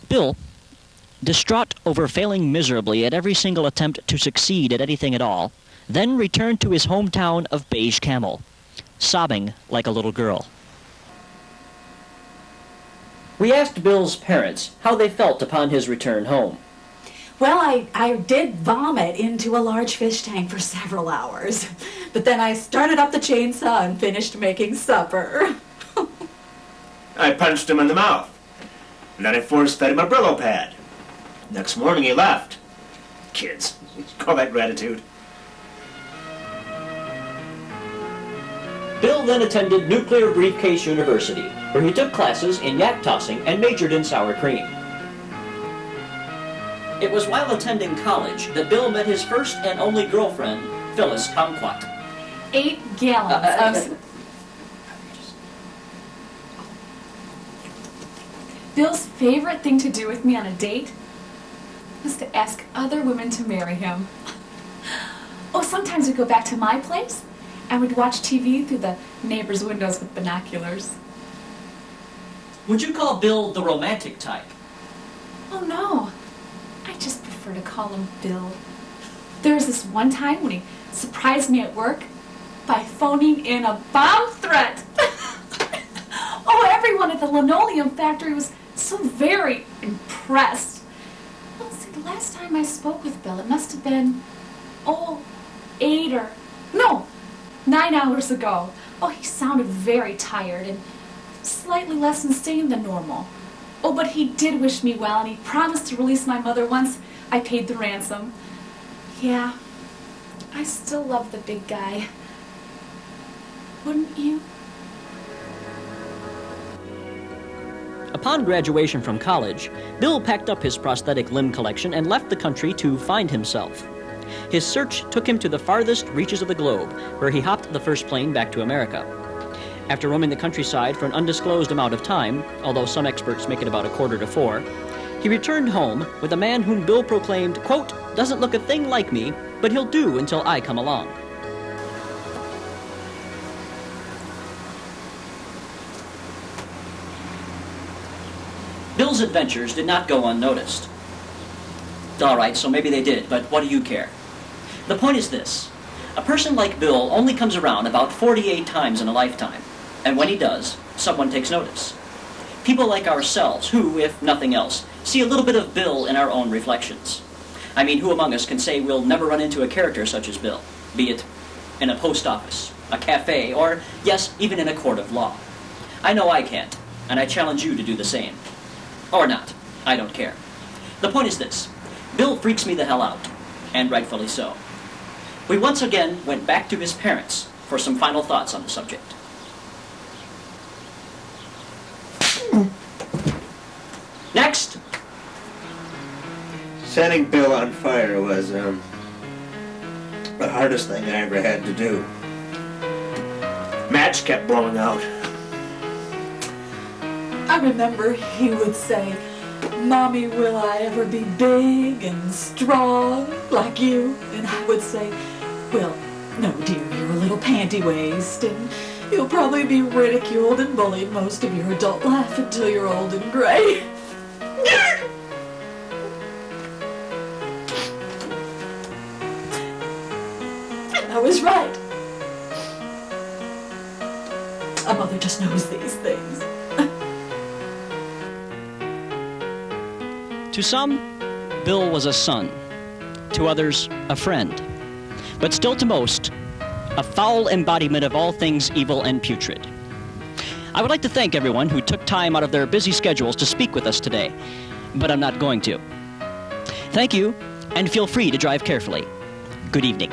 Bill, distraught over failing miserably at every single attempt to succeed at anything at all, then returned to his hometown of Beige Camel, sobbing like a little girl. We asked Bill's parents how they felt upon his return home. Well, I did vomit into a large fish tank for several hours, but then I started up the chainsaw and finished making supper. I punched him in the mouth, and then I force-fed him a Brillo pad. Next morning he left. Kids, call that gratitude. Bill then attended Nuclear Briefcase University, where he took classes in yak tossing and majored in sour cream. It was while attending college that Bill met his first and only girlfriend, Phyllis Kumquat. 8 gallons of... Bill's favorite thing to do with me on a date was to ask other women to marry him. Oh, sometimes we'd go back to my place and we'd watch TV through the neighbors' windows with binoculars. Would you call Bill the romantic type? Oh, no. I just prefer to call him Bill. There was this one time when he surprised me at work by phoning in a bomb threat. Oh, everyone at the linoleum factory was so very impressed. Well, see, the last time I spoke with Bill, it must have been, 9 hours ago. Oh, he sounded very tired and slightly less insane than normal. Oh, but he did wish me well, and he promised to release my mother once I paid the ransom. Yeah, I still love the big guy. Wouldn't you? Upon graduation from college, Bill packed up his prosthetic limb collection and left the country to find himself. His search took him to the farthest reaches of the globe, where he hopped the first plane back to America. After roaming the countryside for an undisclosed amount of time, although some experts make it about 3:45, he returned home with a man whom Bill proclaimed, quote, "doesn't look a thing like me, but he'll do until I come along." Bill's adventures did not go unnoticed. All right, so maybe they did, but what do you care? The point is this. A person like Bill only comes around about 48 times in a lifetime, and when he does, someone takes notice. People like ourselves who, if nothing else, see a little bit of Bill in our own reflections. I mean, who among us can say we'll never run into a character such as Bill, be it in a post office, a cafe, or, yes, even in a court of law? I know I can't, and I challenge you to do the same. Or not. I don't care. The point is this. Bill freaks me the hell out, and rightfully so. We once again went back to his parents for some final thoughts on the subject. Next! Setting Bill on fire was, the hardest thing I ever had to do. Match kept blowing out. I remember he would say, "Mommy, will I ever be big and strong like you?" And I would say, "Well, no, dear, you're a little panty-waist, and you'll probably be ridiculed and bullied most of your adult life until you're old and gray." And I was right. A mother just knows these things. To some, Bill was a son. To others, a friend. But still to most, a foul embodiment of all things evil and putrid. I would like to thank everyone who took time out of their busy schedules to speak with us today, but I'm not going to. Thank you, and feel free to drive carefully. Good evening.